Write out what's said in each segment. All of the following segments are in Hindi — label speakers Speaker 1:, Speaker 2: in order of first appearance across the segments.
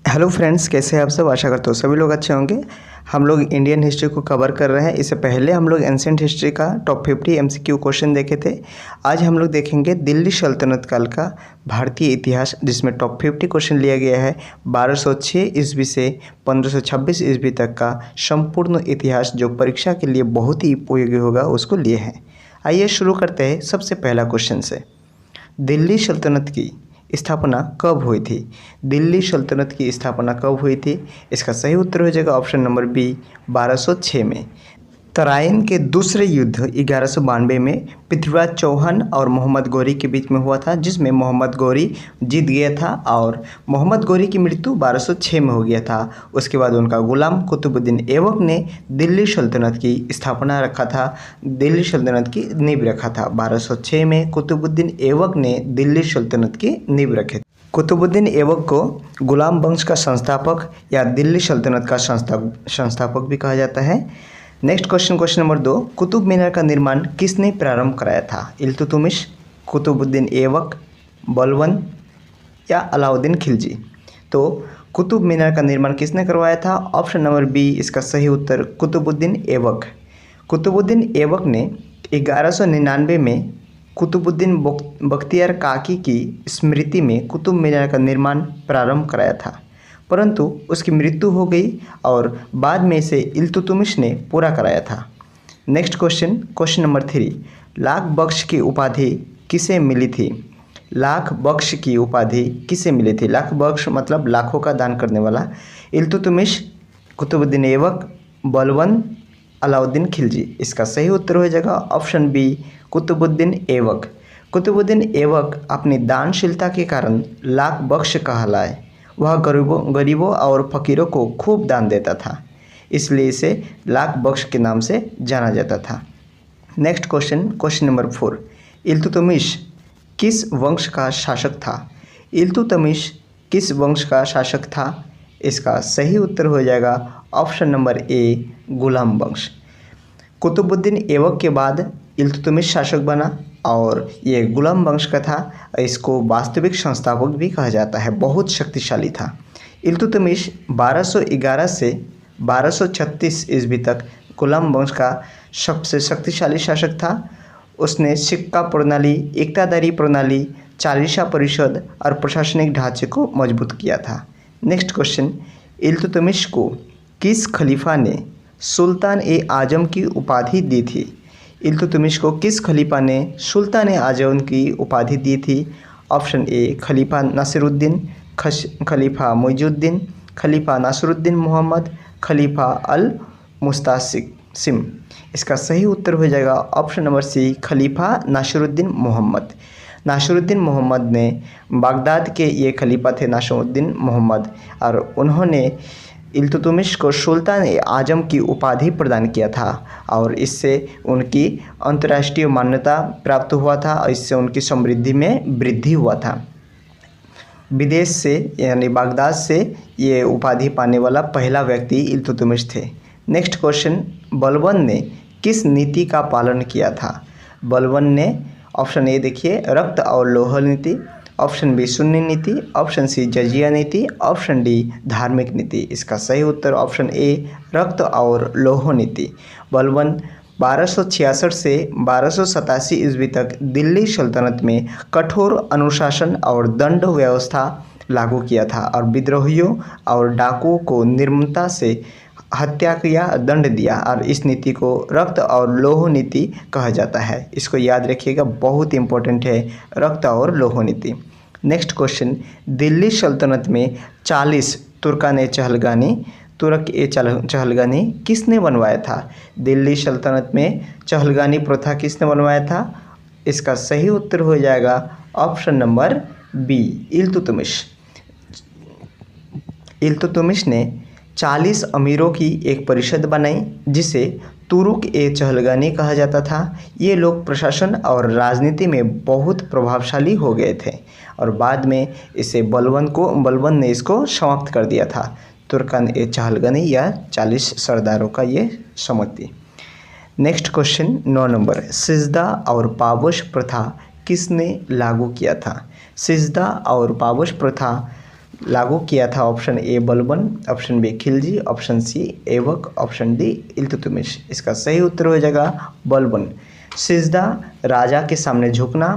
Speaker 1: हेलो फ्रेंड्स, कैसे हैं आप सब। आशा करता हूँ सभी लोग अच्छे होंगे। हम लोग इंडियन हिस्ट्री को कवर कर रहे हैं। इससे पहले हम लोग एंशिएंट हिस्ट्री का टॉप 50 एमसीक्यू क्वेश्चन देखे थे। आज हम लोग देखेंगे दिल्ली सल्तनत काल का भारतीय इतिहास, जिसमें टॉप 50 क्वेश्चन लिया गया है 1206 ईस्वी से 1526 ईस्वी तक का संपूर्ण इतिहास, जो परीक्षा के लिए बहुत ही उपयोगी होगा, उसको लिए हैं। आइए शुरू करते हैं सबसे पहला क्वेश्चन से। दिल्ली सल्तनत की स्थापना कब हुई थी? दिल्ली सल्तनत की स्थापना कब हुई थी? इसका सही उत्तर हो जाएगा ऑप्शन नंबर बी, 1206 में। तराइन के दूसरे युद्ध 1192 में पृथ्वीराज चौहान और मोहम्मद गौरी के बीच में हुआ था, जिसमें मोहम्मद गौरी जीत गया था और मोहम्मद गौरी की मृत्यु 1206 में हो गया था। उसके बाद उनका गुलाम कुतुबुद्दीन ऐबक ने दिल्ली सल्तनत की स्थापना रखा था, दिल्ली सल्तनत की नींव रखा था। 1206 में कुतुबुद्दीन ऐबक ने दिल्ली सल्तनत की नींव रखे। कुतुबुद्दीन ऐबक को गुलाम वंश का संस्थापक या दिल्ली सल्तनत का संस्थापक भी कहा जाता है। Next question number 2, Qutub Minar का निर्माण किसने प्रारंभ कराया था? इल्तुतमिश, कुतुबुद्दीन ऐबक, बलबन या अलाउद्दीन खिलजी? तो कुतुब मीनार का निर्माण किसने करवाया था? ऑप्शन नंबर बी, इसका सही उत्तर कुतुबुद्दीन ऐबक। कुतुबुद्दीन ऐबक ने 1199 में कुतुबुद्दीन बख्तियार काकी की स्मृति में कुतुब मीनार का निर्माण प्रारंभ कराया था, परंतु उसकी मृत्यु हो गई और बाद में इसे इल्तुतमिश ने पूरा कराया था। नेक्स्ट क्वेश्चन नंबर 3, लाख बख्श की उपाधि किसे मिली थी? लाख बख्श की उपाधि किसे मिली थी? लाख बख्श मतलब लाखों का दान करने वाला। इल्तुतमिश, कुतुबुद्दीन ऐबक, बलबन, अलाउद्दीन खिलजी? इसका सही उत्तर हो जाएगा ऑप्शन बी, कुतुबुद्दीन ऐबक। कुतुबुद्दीन ऐबक अपनी दानशीलता के कारण लाख बख्श कहलाए। वह गरीबों और फकीरों को खूब दान देता था, इसलिए इसे लाख बख्श के नाम से जाना जाता था। नेक्स्ट क्वेश्चन नंबर 4, इल्तुतमिश किस वंश का शासक था? इल्तुतमिश किस वंश का शासक था? इसका सही उत्तर हो जाएगा ऑप्शन नंबर ए, गुलाम वंश। कुतुबुद्दीन ऐबक के बाद इल्तुतमिश शासक बना और ये गुलाम वंश का था। इसको वास्तविक संस्थापक भी कहा जाता है, बहुत शक्तिशाली था। इल्तुतमिश 1211 से 1236 ईस्वी तक गुलाम वंश का सबसे शक्तिशाली शासक था। उसने सिक्का प्रणाली, एकतादारी प्रणाली, चालीसा परिषद और प्रशासनिक ढांचे को मजबूत किया था। नेक्स्ट क्वेश्चन, इल्तुतमिश को किस खलीफा ने सुल्तान ए आजम की उपाधि दी थी? इल्तुतमिश को किस खलीफा ने सुल्तान ए आजम की उपाधि दी थी? ऑप्शन ए, खलीफा नासिरुद्दीन, खलीफा मुइजुद्दीन, खलीफा नासिरुद्दीन मोहम्मद, खलीफा अल मुस्तासिम? इसका सही उत्तर हो जाएगा ऑप्शन नंबर सी, खलीफा नासिरुद्दीन मोहम्मद। नासिरुद्दीन मोहम्मद ने बगदाद के ये खलीफा थे, नासिरुद्दीन मोहम्मद, और उन्होंने इल्तुतमिश को सुल्तान ए आजम की उपाधि प्रदान किया था और इससे उनकी अंतर्राष्ट्रीय मान्यता प्राप्त हुआ था और इससे उनकी समृद्धि में वृद्धि हुआ था। विदेश से यानी बगदाद से ये उपाधि पाने वाला पहला व्यक्ति इल्तुतमिश थे। नेक्स्ट क्वेश्चन, बलबन ने किस नीति का पालन किया था? बलबन ने, ऑप्शन ए देखिए, रक्त और लौह नीति, ऑप्शन बी सुन्नी नीति, ऑप्शन सी जजिया नीति, ऑप्शन डी धार्मिक नीति? इसका सही उत्तर ऑप्शन ए, रक्त और लौह नीति। बलबन 1266 से 1287 ईस्वी तक दिल्ली सल्तनत में कठोर अनुशासन और दंड व्यवस्था लागू किया था और विद्रोहियों और डाकुओं को निर्ममता से हत्या या दंड दिया, और इस नीति को रक्त और लौह नीति कहा जाता है। इसको याद रखिएगा, बहुत इंपॉर्टेंट है रक्त और लौह नीति। नेक्स्ट क्वेश्चन, दिल्ली सल्तनत में 40 तुर्कान ए चहलगानी किसने बनवाया था? दिल्ली सल्तनत में चहलगानी प्रथा किसने बनवाया था? इसका सही उत्तर हो जाएगा option number B, Iltutmish. Iltutmish ने 40 अमीरों की एक परिषद बनाई, जिसे तुरुक ए चहलगानी कहा जाता था। ये लोग प्रशासन और राजनीति में बहुत प्रभावशाली हो गए थे और बाद में इसे बलबन ने इसको समाप्त कर दिया था। तुर्कान ए चहलगानी या 40 सरदारों का ये समिति। नेक्स्ट क्वेश्चन 9 नंबर, सिजदा और पावश प्रथा किसने लागू किया था? सिजदा और पावश प्रथा लागू किया था? Option A Balban, option B Khilji, option C Aibak, option D Iltutmish. इसका सही उत्तर हो जाएगा बलबन। सिजदा राजा के सामने झुकना,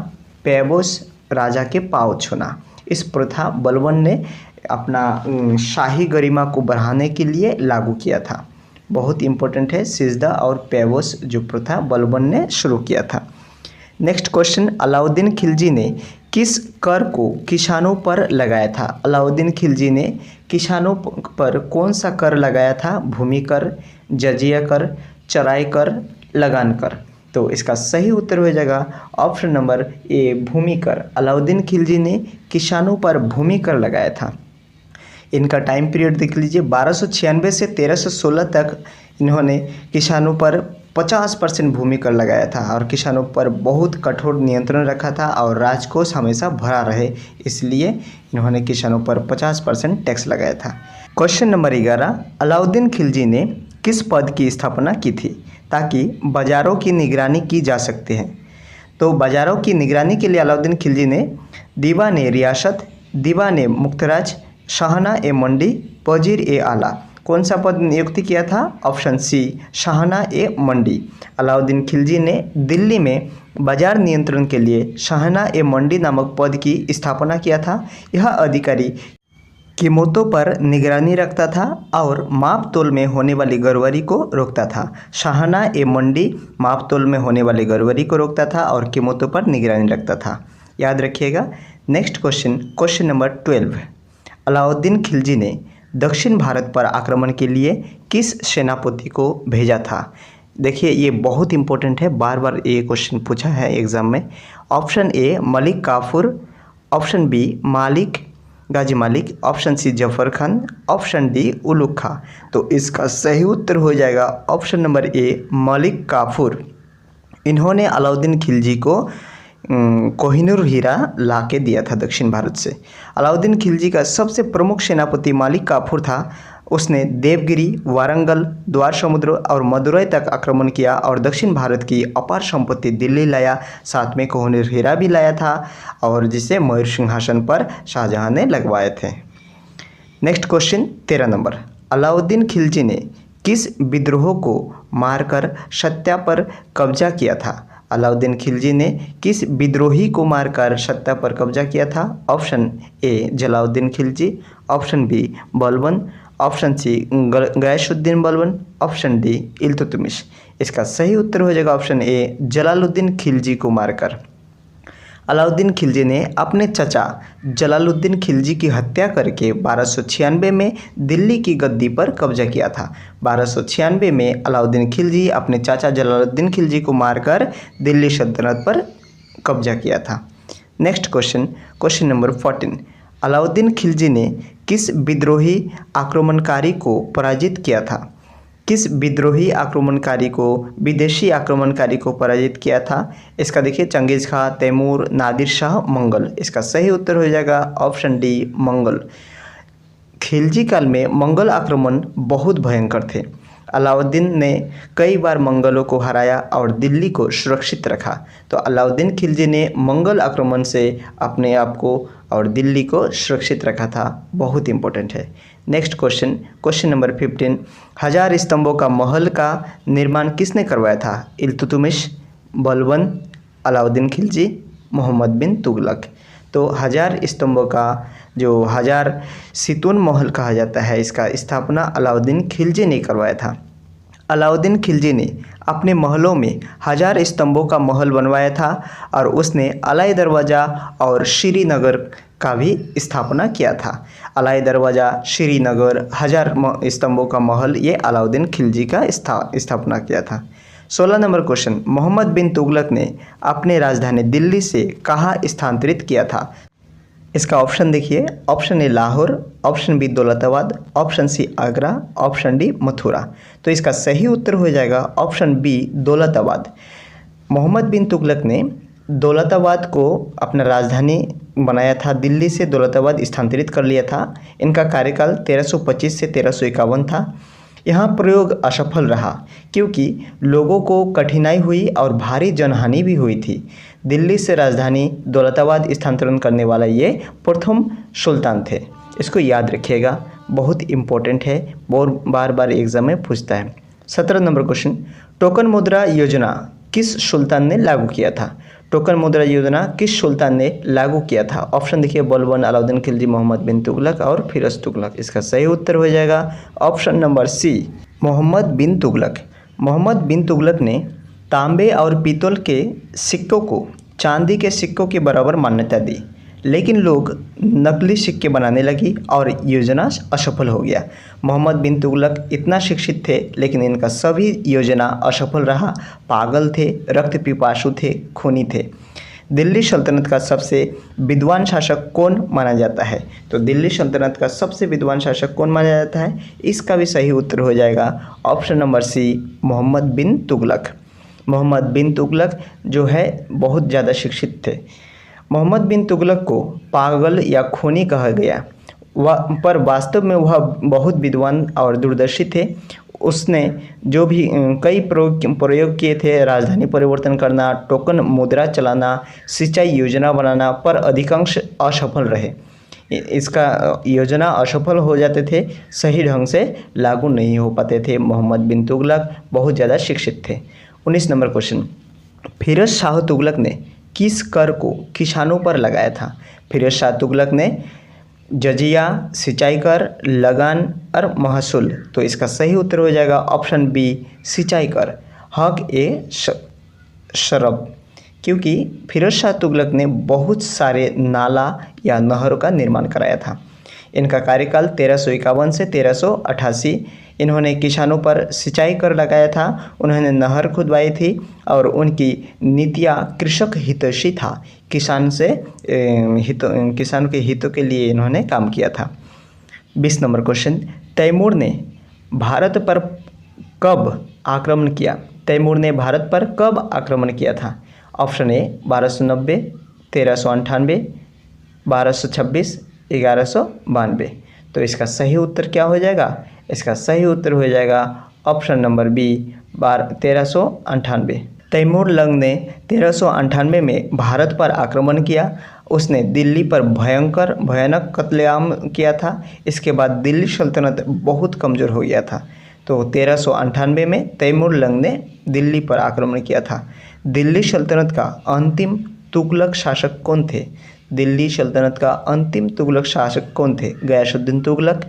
Speaker 1: पैबोस राजा के पाँव छूना। इस प्रथा बलबन ने अपना शाही गरिमा को बढ़ाने के लिए लागू किया था। बहुत इंपॉर्टेंट है, सिजदा और पैबोस जो प्रथा बलबन ने शुरू किया था। नेक्स्ट क्वेश्चन, अलाउद्दीन खिलजी ने किस कर को किसानों पर लगाया था? अलाउद्दीन खिलजी ने किसानों पर कौन सा कर लगाया था? भूमि कर, जजिया कर, चराई कर, लगान कर। तो इसका सही उत्तर हो जाएगा ऑप्शन नंबर ए भूमि कर। अलाउद्दीन खिलजी ने किसानों पर भूमि कर लगाया था। इनका टाइम पीरियड देख लीजिए, 1296 से 1316 तक इन्होंने किसानों पर 50% भूमि कर लगाया था और किसानों पर बहुत कठोर नियंत्रण रखा था और राजकोष हमेशा भरा रहे, इसलिए इन्होंने किसानों पर 50% टैक्स लगाया था। क्वेश्चन नंबर 11, अलाउद्दीन खिलजी ने किस पद की स्थापना की थी ताकि बाज़ारों की निगरानी की जा सकती है? तो बाज़ारों की निगरानी के लिए अलाउद्दीन खिलजी ने दीवान ए रियासत, दीवान ए मुख्तराज, शाहना ए मंडी, वजीर ए आला, कौन सा पद नियुक्त किया था? ऑप्शन सी शाहना ए मंडी। अलाउद्दीन खिलजी ने दिल्ली में बाजार नियंत्रण के लिए शाहना ए मंडी नामक पद की स्थापना किया था। यह अधिकारी कीमतों पर निगरानी रखता था और माप तोल में होने वाली गड़बड़ी को रोकता था। शाहना ए मंडी माप तोल में होने वाली गड़बड़ी को रोकता था और कीमतों पर निगरानी रखता था, याद रखिएगा। Next question, question number 12, Alauddin Khilji ने दक्षिण भारत पर आक्रमण के लिए किस सेनापति को भेजा था? देखिए ये बहुत इंपॉर्टेंट है, बार बार ये क्वेश्चन पूछा है एग्जाम में। Option A Malik Kafur, option B Malik Ghazi Malik, option C Zafar Khan, option D Ulugh Khan. तो इसका सही उत्तर हो जाएगा option number A Malik Kafur. इन्होंने अलाउद्दीन खिलजी को कोहिनूर हीरा ला के दिया था दक्षिण भारत से। अलाउद्दीन खिलजी का सबसे प्रमुख सेनापति मालिक काफूर था। उसने देवगिरी, वारंगल, द्वार समुद्र और मदुरई तक आक्रमण किया और दक्षिण भारत की अपार संपत्ति दिल्ली लाया, साथ में कोहिनूर हीरा भी लाया था और जिसे मयूर सिंहासन पर शाहजहां ने लगवाए थे। Next question 13 number, Alauddin Khilji ने किस विद्रोह को मारकर सत्ता पर कब्जा किया था? अलाउद्दीन खिलजी ने किस विद्रोही को मारकर सत्ता पर कब्जा किया था? Option A Jalauddin Khilji, option B Balban, option C Ghiyasuddin Balban, option D Iltutmish. इसका सही उत्तर हो जाएगा ऑप्शन ए जलालुद्दीन खिलजी को मारकर। अलाउद्दीन खिलजी ने अपने चाचा जलालुद्दीन खिलजी की हत्या करके 1296 में दिल्ली की गद्दी पर कब्जा किया था। 1296 में अलाउद्दीन खिलजी अपने चाचा जलालुद्दीन खिलजी को मारकर दिल्ली सल्तनत पर कब्जा किया था। Next question, question number 14, Alauddin Khilji ने किस विद्रोही आक्रमणकारी को पराजित किया था? किस विद्रोही आक्रमणकारी को, विदेशी आक्रमणकारी को पराजित किया था? इसका देखिए चंगेज खां, तैमूर, नादिर शाह, मंगल। इसका सही उत्तर हो जाएगा ऑप्शन डी मंगल। खिलजी काल में मंगल आक्रमण बहुत भयंकर थे। अलाउद्दीन ने कई बार मंगलों को हराया और दिल्ली को सुरक्षित रखा। तो अलाउद्दीन खिलजी ने मंगल आक्रमण से अपने आप को और दिल्ली को सुरक्षित रखा था, बहुत इंपॉर्टेंट है। नेक्स्ट क्वेश्चन, क्वेश्चन नंबर 15, 1000 स्तंभों का महल का निर्माण किसने करवाया था? इल्तुतमिश, बलबन, अलाउद्दीन खिलजी, मोहम्मद बिन तुगलक। तो 1000 स्तंभों का जो 1000 सितून महल कहा जाता है, इसका स्थापना अलाउद्दीन खिलजी ने करवाया था। अलाउद्दीन खिलजी ने अपने महलों में 1000 स्तंभों का महल बनवाया था और उसने अलाई दरवाज़ा और श्रीनगर का भी स्थापना किया था। अलाई दरवाज़ा, श्रीनगर, 1000 स्तंभों का महल, ये अलाउद्दीन खिलजी का स्थापना किया था। 16 नंबर क्वेश्चन, मोहम्मद बिन तुगलक ने अपने राजधानी दिल्ली से कहाँ स्थानांतरित किया था? इसका ऑप्शन देखिए, option A Lahore, option B Daulatabad, option C Agra, option D Mathura. तो इसका सही उत्तर हो जाएगा ऑप्शन बी दौलताबाद। मोहम्मद बिन तुगलक ने दौलताबाद को अपना राजधानी बनाया था, दिल्ली से दौलताबाद स्थानांतरित कर लिया था। इनका कार्यकाल 1325 से 1351 था। यहाँ प्रयोग असफल रहा क्योंकि लोगों को कठिनाई हुई और भारी जनहानि भी हुई थी। दिल्ली से राजधानी दौलताबाद स्थानांतरण करने वाला ये प्रथम सुल्तान थे। इसको याद रखिएगा, बहुत इम्पोर्टेंट है और बार बार एग्जाम में पूछता है। 17 नंबर क्वेश्चन, टोकन मुद्रा योजना किस सुल्तान ने लागू किया था? टोकन मुद्रा योजना किस सुल्तान ने लागू किया था? ऑप्शन देखिए, बलबन, अलाउद्दीन खिलजी, मोहम्मद बिन तुगलक और फिरोज तुगलक। इसका सही उत्तर हो जाएगा option number C, Mohammad bin Tughlaq. Mohammad bin Tughlaq ने तांबे और पीतल के सिक्कों को चांदी के सिक्कों के बराबर मान्यता दी, लेकिन लोग नकली सिक्के बनाने लगी और योजना असफल हो गया। मोहम्मद बिन तुगलक इतना शिक्षित थे, लेकिन इनका सभी योजना असफल रहा। पागल थे, रक्त पिपासु थे, खूनी थे। दिल्ली सल्तनत का सबसे विद्वान शासक कौन माना जाता है? तो दिल्ली सल्तनत का सबसे विद्वान शासक कौन माना जाता है? इसका भी सही उत्तर हो जाएगा option number C, Mohammad bin Tughlaq. Mohammad bin Tughlaq जो है बहुत ज़्यादा शिक्षित थे। मोहम्मद बिन तुगलक को पागल या खूनी कहा गया, पर वास्तव में वह बहुत विद्वान और दूरदर्शी थे। उसने जो भी कई प्रयोग किए थे, राजधानी परिवर्तन करना, टोकन मुद्रा चलाना, सिंचाई योजना बनाना, पर अधिकांश असफल रहे। इसका योजना असफल हो जाते थे, सही ढंग से लागू नहीं हो पाते थे। मोहम्मद बिन तुगलक बहुत ज़्यादा शिक्षित थे। 19 नंबर क्वेश्चन, फिरोज शाह तुगलक ने किस कर को किसानों पर लगाया था? फिरोज शाह तुगलक ने जजिया, सिंचाई कर, लगान और महसूल। तो इसका सही उत्तर हो जाएगा ऑप्शन बी, सिंचाई कर। हक ए शरब, क्योंकि फिरोज शाह तुगलक ने बहुत सारे नाला या नहरों का निर्माण कराया था। इनका कार्यकाल 1351 से 1388। इन्होंने किसानों पर सिंचाई कर लगाया था, उन्होंने नहर खुदवाई थी और उनकी नीतियाँ कृषक हितैषी था। किसान के हितों के लिए इन्होंने काम किया था। 20 नंबर क्वेश्चन, तैमूर ने भारत पर कब आक्रमण किया? तैमूर ने भारत पर कब आक्रमण किया था? ऑप्शन ए 1290, 1398, 1226, 1192। तो इसका सही उत्तर क्या हो जाएगा? इसका सही उत्तर हो जाएगा option number B, 1398। Timur Lang ने 1398 में भारत पर आक्रमण किया। उसने दिल्ली पर भयानक कत्लेआम किया था। इसके बाद दिल्ली सल्तनत बहुत कमज़ोर हो गया था। तो 1398 में तैमूर लंग ने दिल्ली पर आक्रमण किया था। दिल्ली सल्तनत का अंतिम तुगलक शासक कौन थे? दिल्ली सल्तनत का अंतिम तुगलक शासक कौन थे? गयासुद्दीन तुगलक,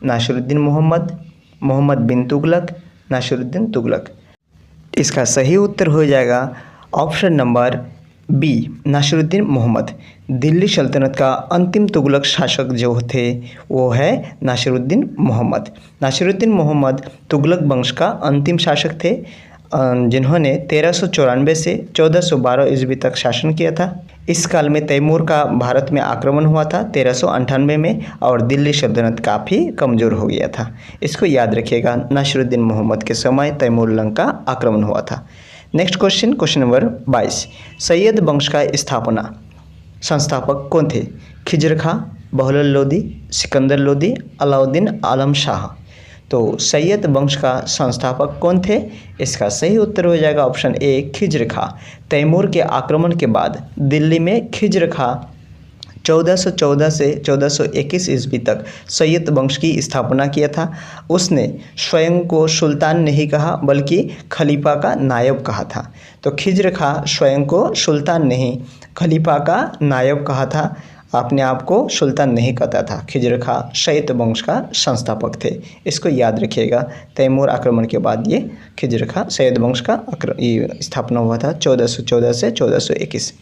Speaker 1: नासिरुद्दीन मोहम्मद, मोहम्मद बिन तुगलक, नासिरुद्दीन तुगलक। इसका सही उत्तर हो जाएगा option number B, Nasiruddin Mohammad. Delhi सल्तनत का अंतिम तुगलक शासक जो थे वो है नासिरुद्दीन मोहम्मद। नासिरुद्दीन मोहम्मद तुगलक वंश का अंतिम शासक थे, जिन्होंने 1394 से 1412 ईस्वी तक शासन किया था। इस काल में तैमूर का भारत में आक्रमण हुआ था 1398 में, और दिल्ली सल्तनत काफ़ी कमज़ोर हो गया था। इसको याद रखिएगा, नासिरुद्दीन मोहम्मद के समय तैमूर लंग का आक्रमण हुआ था। Next question, question number 22, Syed वंश का स्थापना संस्थापक कौन थे? खिजर खां, बहलोल लोदी, सिकंदर लोदी, अलाउद्दीन आलम शाह। तो सैयद वंश का संस्थापक कौन थे? इसका सही उत्तर हो जाएगा ऑप्शन ए, खिजर खां। तैमूर के आक्रमण के बाद दिल्ली में खिजर खां 1414 से 1421 ईस्वी तक सैयद वंश की स्थापना किया था। उसने स्वयं को सुल्तान नहीं कहा, बल्कि खलीफा का नायब कहा था। तो खिजर खां स्वयं को सुल्तान नहीं, खलीफा का नायब कहा था, अपने आप को सुल्तान नहीं कहता था। खिजर खां सैयद वंश का संस्थापक थे। इसको याद रखिएगा, तैमूर आक्रमण के बाद ये खिजर खां सैयद वंश का स्थापना हुआ था 1414 से 1421।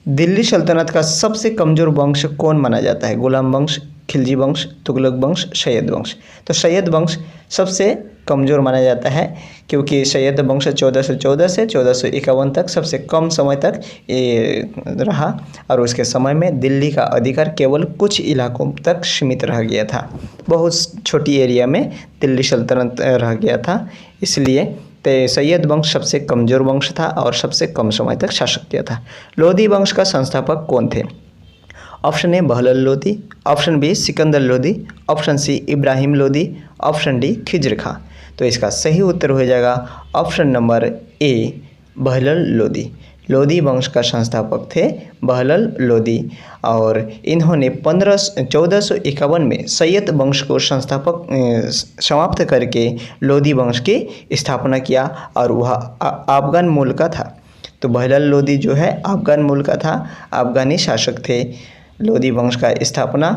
Speaker 1: दिल्ली सल्तनत का सबसे कमज़ोर वंश कौन माना जाता है? गुलाम वंश, खिलजी वंश, तुगलक वंश, सैयद वंश। तो सैयद वंश सबसे कमज़ोर माना जाता है, क्योंकि सैयद वंश 1414 से 1451 तक सबसे कम समय तक ये रहा, और उसके समय में दिल्ली का अधिकार केवल कुछ इलाकों तक सीमित रह गया था। बहुत छोटी एरिया में दिल्ली सल्तनत रह गया था, इसलिए सैयद वंश सबसे कमज़ोर वंश था और सबसे कम समय तक शासन किया था। लोदी वंश का संस्थापक कौन थे? Option A Bahlol Lodi, option B Sikandar Lodi, option C Ibrahim Lodi, option D Khizr Khan. तो इसका सही उत्तर हो जाएगा option number A, Bahlol Lodi. Lodi वंश का संस्थापक थे बहलल लोदी और इन्होंने 1451 में सैयद वंश को समाप्त करके लोदी वंश की स्थापना किया और वह अफगान मूल का था। तो बहलल लोदी जो है अफगान मूल का था, अफगानी शासक थे। लोदी वंश का स्थापना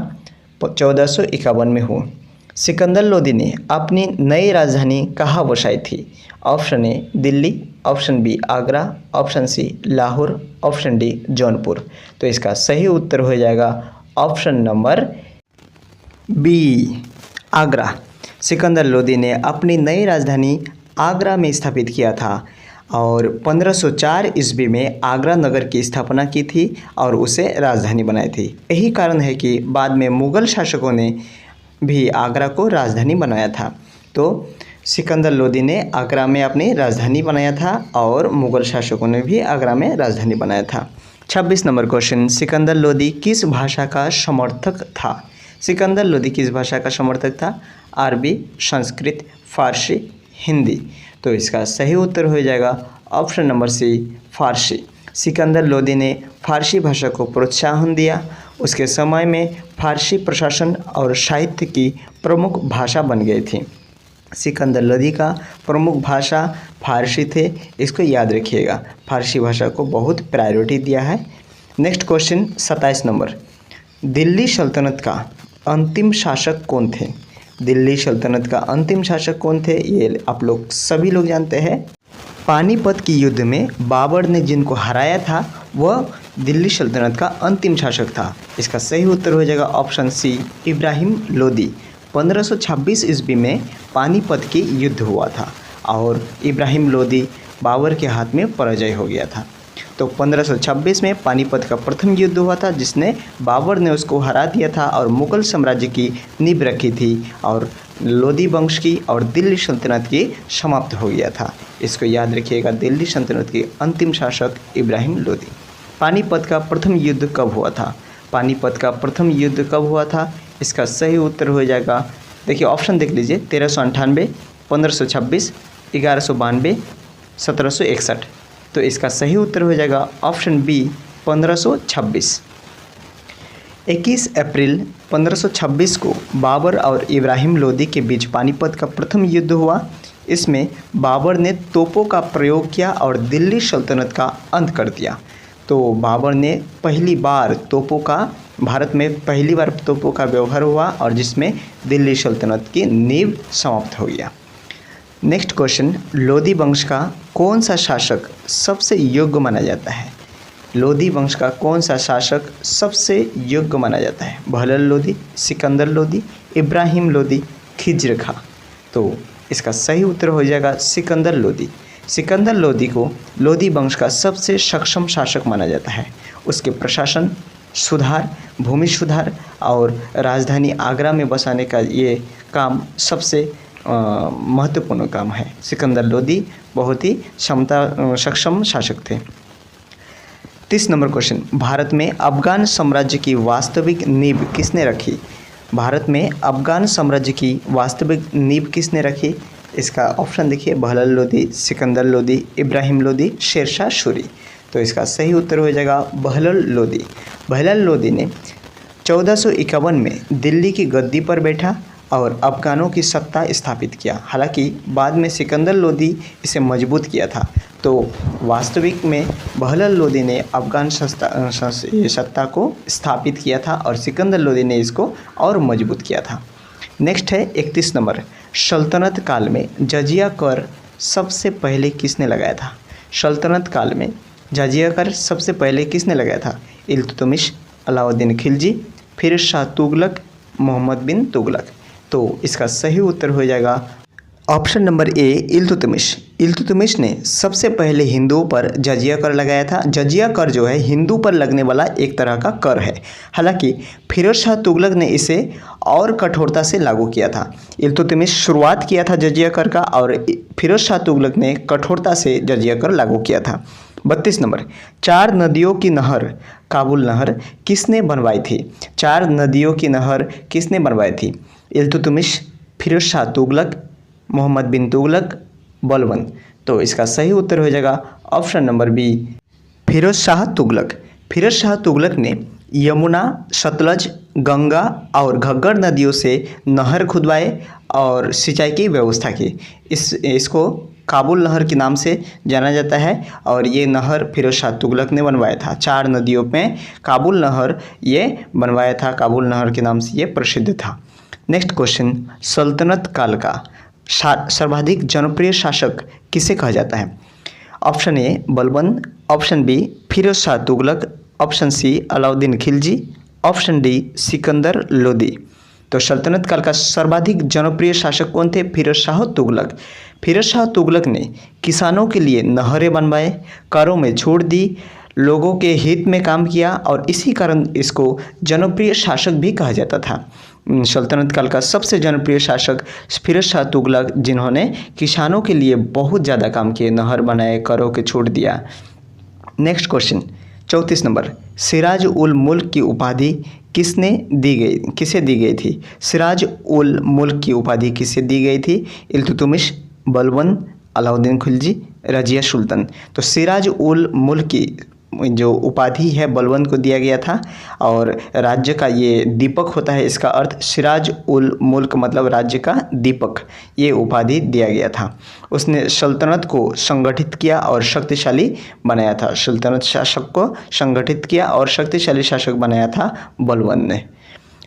Speaker 1: 1451 में हुआ। सिकंदर लोदी ने अपनी नई राजधानी कहाँ बसाई थी? Option A Delhi, option B Agra, option C Lahore, option D Jaunpur. तो इसका सही उत्तर हो जाएगा option number B Agra. Sikandar Lodi ने अपनी नई राजधानी आगरा में स्थापित किया था और 1504 ईस्वी में आगरा नगर की स्थापना की थी और उसे राजधानी बनाई थी। यही कारण है कि बाद में मुग़ल शासकों ने भी आगरा को राजधानी बनाया था। तो सिकंदर लोदी ने आगरा में अपनी राजधानी बनाया था और मुग़ल शासकों ने भी आगरा में राजधानी बनाया था। 26 नंबर क्वेश्चन, सिकंदर लोदी किस भाषा का समर्थक था? सिकंदर लोदी किस भाषा का समर्थक था? अरबी, संस्कृत, फारसी, हिंदी। तो इसका सही उत्तर हो जाएगा ऑप्शन नंबर सी फारसी। सिकंदर लोदी ने फारसी भाषा को प्रोत्साहन दिया। उसके समय में फारसी प्रशासन और साहित्य की प्रमुख भाषा बन गई थी। सिकंदर लोदी का प्रमुख भाषा फारसी थे, इसको याद रखिएगा। फारसी भाषा को बहुत प्रायोरिटी दिया है। नेक्स्ट क्वेश्चन 27 नंबर, दिल्ली सल्तनत का अंतिम शासक कौन थे? दिल्ली सल्तनत का अंतिम शासक कौन थे? ये आप लोग सभी लोग जानते हैं। पानीपत की युद्ध में बाबर ने जिनको हराया था वह दिल्ली सल्तनत का अंतिम शासक था। इसका सही उत्तर हो जाएगा ऑप्शन सी इब्राहिम लोदी। 1526 ईस्वी में पानीपत की युद्ध हुआ था और इब्राहिम लोदी बाबर के हाथ में पराजय हो गया था। तो 1526 में पानीपत का प्रथम युद्ध हुआ था जिसने बाबर ने उसको हरा दिया था और मुग़ल साम्राज्य की नींव रखी थी और लोदी वंश की और दिल्ली सल्तनत की समाप्त हो गया था। इसको याद रखिएगा, दिल्ली सल्तनत के अंतिम शासक इब्राहिम लोदी। पानीपत का प्रथम युद्ध कब हुआ था? पानीपत का प्रथम युद्ध कब हुआ था? इसका सही उत्तर हो जाएगा, देखिए ऑप्शन देख लीजिए, 1398, 1526, 1192, 1761। तो इसका सही उत्तर हो जाएगा ऑप्शन बी 1526। 21 अप्रैल 1526 को बाबर और इब्राहिम लोदी के बीच पानीपत का प्रथम युद्ध हुआ। इसमें बाबर ने तोपों का प्रयोग किया और दिल्ली सल्तनत का अंत कर दिया। तो बाबर ने भारत में पहली बार तोपों का व्यवहार हुआ और जिसमें दिल्ली सल्तनत की नींव समाप्त हो गया। नेक्स्ट क्वेश्चन, लोदी वंश का कौन सा शासक सबसे योग्य माना जाता है? लोदी वंश का कौन सा शासक सबसे योग्य माना जाता है? बहलल लोदी, सिकंदर लोदी, इब्राहिम लोदी, खिज्र खां। तो इसका सही उत्तर हो जाएगा सिकंदर लोदी। सिकंदर लोदी को लोदी वंश का सबसे सक्षम शासक माना जाता है। उसके प्रशासन सुधार, भूमि सुधार और राजधानी आगरा में बसाने का ये काम सबसे महत्वपूर्ण काम है। सिकंदर लोदी बहुत ही सक्षम शासक थे। 30 नंबर क्वेश्चन, भारत में अफगान साम्राज्य की वास्तविक नींव किसने रखी? भारत में अफगान साम्राज्य की वास्तविक नींव किसने रखी? इसका ऑप्शन देखिए, बहलल लोदी, सिकंदर लोदी, इब्राहिम लोदी, शेरशाह सूरी। तो इसका सही उत्तर हो जाएगा बहलल लोदी। बहलल लोदी ने 1451 में दिल्ली की गद्दी पर बैठा और अफगानों की सत्ता स्थापित किया। हालांकि बाद में सिकंदर लोदी इसे मजबूत किया था। तो वास्तविक में बहलल लोदी ने अफगान सत्ता को स्थापित किया था और सिकंदर लोदी ने इसको और मजबूत किया था। नेक्स्ट है 31 नंबर, सल्तनत काल में जजिया कर सबसे पहले किसने लगाया था? सल्तनत काल में जजिया कर सबसे पहले किसने लगाया था? इल्तुतमिश, अलाउद्दीन खिलजी, फिरोज शाह तुगलक, मोहम्मद बिन तुगलक। तो इसका सही उत्तर हो जाएगा ऑप्शन नंबर ए इल्तुतमिश। इल्तुतमिश ने सबसे पहले हिंदुओं पर जजिया कर लगाया था। जजिया कर जो है हिंदू पर लगने वाला एक तरह का कर है। हालांकि फिरोज शाह तुगलक ने इसे और कठोरता से लागू किया था। इल्तुतमिश शुरुआत किया था जजिया कर का और फिरोज शाह तुगलक ने कठोरता से जजिया कर लागू किया था। 32 नंबर, 4 नदियों की नहर काबुल नहर किसने बनवाई थी? 4 नदियों की नहर किसने बनवाई थी? इल्तुतमिश, फिरोज शाह तुगलक, मोहम्मद बिन तुगलक, बलबन। तो इसका सही उत्तर हो जाएगा option number B Firoz Shah Tughlaq. Firoz Shah Tughlaq ने यमुना, सतलज, गंगा और घग्गर नदियों से नहर खुदवाए और सिंचाई की व्यवस्था की। इसको काबुल नहर के नाम से जाना जाता है और ये नहर फिरोज शाह तुगलक ने बनवाया था। 4 नदियों में काबुल नहर ये बनवाया था, काबुल नहर के नाम से ये प्रसिद्ध था। नेक्स्ट क्वेश्चन, सल्तनत काल का सर्वाधिक जनप्रिय शासक किसे कहा जाता है? Option A Balban, option B Firoz Shah Tughlaq, option C Alauddin Khilji, option D Sikandar Lodi. तो सल्तनत काल का सर्वाधिक जनप्रिय शासक कौन थे? फिरोज शाह तुगलक। फिरोज शाह तुगलक ने किसानों के लिए नहरें बनवाए, करों में छूट दी, लोगों के हित में काम किया और इसी कारण इसको जनप्रिय शासक भी कहा जाता था। सल्तनत काल का सबसे जनप्रिय शासक फिरोज शाह तुगलक, जिन्होंने किसानों के लिए बहुत ज़्यादा काम किए, नहर बनाए, करों के छूट दिया। नेक्स्ट क्वेश्चन 34 नंबर, सिराज उल मुल्क की उपाधि किसे दी गई थी? सिराज उल मुल्क की उपाधि किसे दी गई थी? इल्तुतमिश, बलबन, अलाउद्दीन खिलजी, रजिया सुल्तान। तो सिराज उल मुल्क की जो उपाधि है बलबन को दिया गया था और राज्य का ये दीपक होता है, इसका अर्थ सिराज उल मुल्क मतलब राज्य का दीपक, ये उपाधि दिया गया था। उसने सल्तनत को संगठित किया और शक्तिशाली बनाया था। सल्तनत शासक को संगठित किया और शक्तिशाली शासक बनाया था बलबन ने।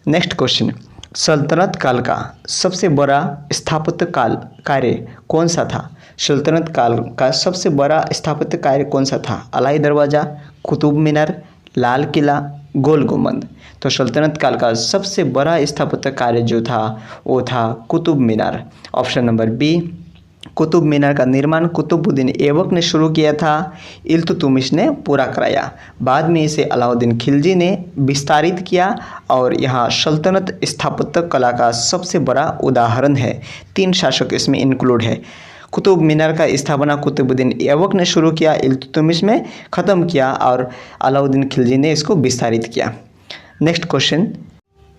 Speaker 1: नेक्स्ट क्वेश्चन, सल्तनत काल का सबसे बड़ा स्थापत्य कार्य कौन सा था? सल्तनत काल का सबसे बड़ा स्थापत्य कार्य कौन सा था? अलाई दरवाज़ा, कुतुब मीनार, लाल किला, गोल गुंबद। तो सल्तनत काल का सबसे बड़ा स्थापत्य कार्य जो था वो था Qutub Minar. Option number B, Qutub Minar का निर्माण कुतुबुद्दीन ऐबक ने शुरू किया था, इल्तुतमिश ने पूरा कराया। बाद में इसे अलाउद्दीन खिलजी ने विस्तारित किया और यहाँ सल्तनत स्थापत्य कला का सबसे बड़ा उदाहरण है। 3 शासक इसमें इंक्लूड है। कुतुब मीनार का स्थापना कुतुबुद्दीन ऐबक ने शुरू किया, इल्तुतमिश में ख़त्म किया और अलाउद्दीन खिलजी ने इसको विस्तारित किया। नेक्स्ट क्वेश्चन,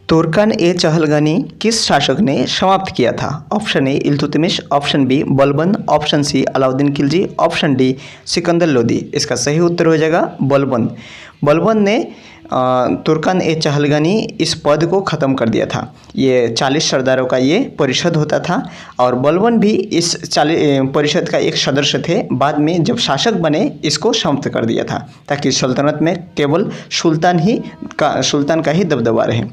Speaker 1: तुर्कान ए चहलगानी किस शासक ने समाप्त किया था? Option A Iltutmish, option B Balban, option C Alauddin Khilji, option D Sikandar Lodi. इसका सही उत्तर हो जाएगा बलबन। बलबन ने तुर्कान ए चहलगानी इस पद को ख़त्म कर दिया था। ये 40 सरदारों का ये परिषद होता था और बलबन भी इस परिषद का एक सदस्य थे। बाद में जब शासक बने इसको समाप्त कर दिया था ताकि सल्तनत में केवल सुल्तान का ही दबदबा रहे।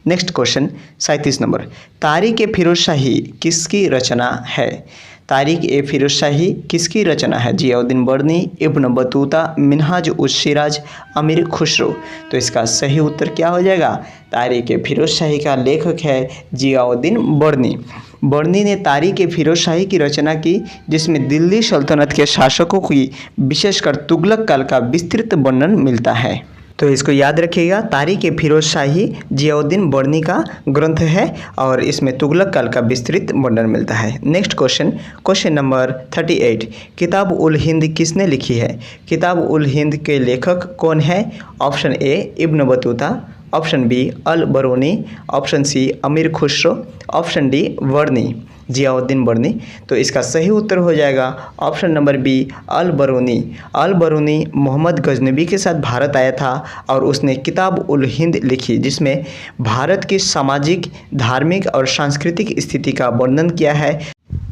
Speaker 1: नेक्स्ट क्वेश्चन 37 नंबर, तारीख ए फिरोज शाही किसकी रचना है? तारीख ए फिरोज शाही किसकी रचना है? जियाउद्दीन बर्नी, इब्न बतूता, मिनहाज उस सिराज, अमीर खुसरो। तो इसका सही उत्तर क्या हो जाएगा? तारीख ए फिरोज शाही का लेखक है जियाउद्दीन बर्नी। बर्नी ने तारीख ए फिरोज शाही की रचना की, जिसमें दिल्ली सल्तनत के शासकों की विशेषकर तुगलक काल का विस्तृत वर्णन मिलता है। तो इसको याद रखिएगा, तारीख ए फिरोज शाही जियाउद्दीन बर्नी का ग्रंथ है और इसमें तुगलक काल का विस्तृत वर्णन मिलता है। नेक्स्ट क्वेश्चन नंबर 38, किताब उल हिंद किसने लिखी है? किताब उल हिंद के लेखक कौन है? Option A Ibn Battuta, option B Al Biruni, option C Amir Khusro, option D Barni, Ziauddin Barni. तो इसका सही उत्तर हो जाएगा option number B Al Biruni. Al Biruni Mohammad Ghaznavi के साथ भारत आया था और उसने किताब उल हिंद लिखी, जिसमें भारत की सामाजिक, धार्मिक और सांस्कृतिक स्थिति का वर्णन किया है।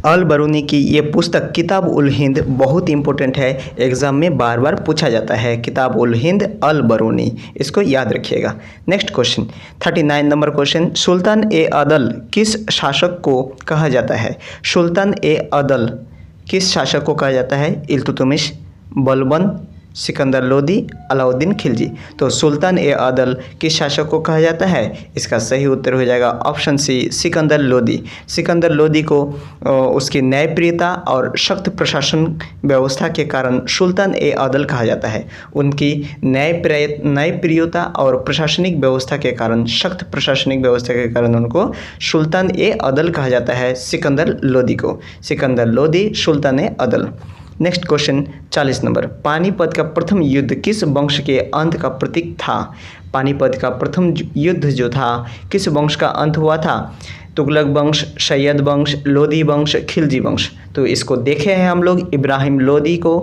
Speaker 1: अल बरूनी की ये पुस्तक किताब उल हिंद बहुत इंपॉर्टेंट है, एग्जाम में बार बार पूछा जाता है। किताब उल हिंद अल बरूनी, इसको याद रखिएगा। नेक्स्ट क्वेश्चन 39 नंबर क्वेश्चन, सुल्तान ए अदल किस शासक को कहा जाता है? सुल्तान ए अदल किस शासक को कहा जाता है? इल्तुतमिश, बलबन, सिकंदर लोदी, अलाउद्दीन खिलजी। तो सुल्तान ए अदल किस शासक को कहा जाता है? इसका सही उत्तर हो जाएगा ऑप्शन सी सिकंदर लोदी। सिकंदर लोदी को उसकी न्यायप्रियता और सख्त प्रशासन व्यवस्था के कारण सुल्तान ए अदल कहा जाता है। उनकी न्यायप्रियता और प्रशासनिक व्यवस्था के कारण, सख्त प्रशासनिक व्यवस्था के कारण उनको सुल्तान ए अदल कहा जाता है, सिकंदर लोदी को। सिकंदर लोदी सुल्तान ए अदल। नेक्स्ट क्वेश्चन 40 नंबर, पानीपत का प्रथम युद्ध किस वंश के अंत का प्रतीक था? पानीपत का प्रथम युद्ध जो था किस वंश का अंत हुआ था? तुगलक वंश, सैयद वंश, लोदी वंश, खिलजी वंश। तो इसको देखे हैं हम लोग, इब्राहिम लोदी को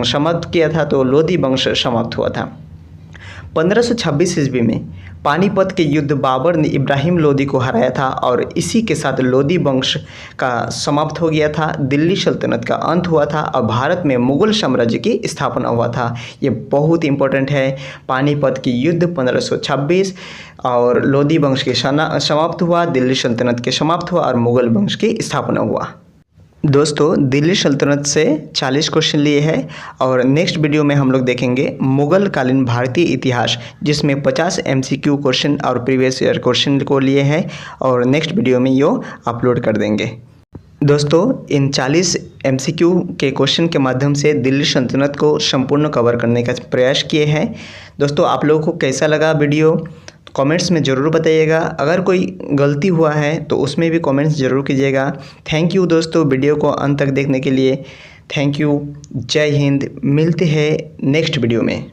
Speaker 1: समाप्त किया था, तो लोदी वंश समाप्त हुआ था। 1526 ईस्वी में पानीपत के युद्ध बाबर ने इब्राहिम लोदी को हराया था और इसी के साथ लोदी वंश का समाप्त हो गया था। दिल्ली सल्तनत का अंत हुआ था और भारत में मुगल साम्राज्य की स्थापना हुआ था। ये बहुत इंपॉर्टेंट है। पानीपत की युद्ध 1526 और लोदी वंश के समाप्त हुआ, दिल्ली सल्तनत के समाप्त हुआ और मुगल वंश की स्थापना हुआ। दोस्तों, दिल्ली सल्तनत से 40 क्वेश्चन लिए हैं और नेक्स्ट वीडियो में हम लोग देखेंगे मुगल कालीन भारतीय इतिहास, जिसमें 50 MCQ क्वेश्चन और प्रीवियस ईयर क्वेश्चन को लिए हैं और नेक्स्ट वीडियो में यो अपलोड कर देंगे। दोस्तों, इन 40 MCQ के क्वेश्चन के माध्यम से दिल्ली सल्तनत को संपूर्ण कवर करने का प्रयास किए हैं। दोस्तों, आप लोगों को कैसा लगा वीडियो कमेंट्स में ज़रूर बताइएगा। अगर कोई गलती हुआ है तो उसमें भी कमेंट्स ज़रूर कीजिएगा। थैंक यू दोस्तों, वीडियो को अंत तक देखने के लिए। Thank you. जय हिंद। मिलते हैं नेक्स्ट वीडियो में।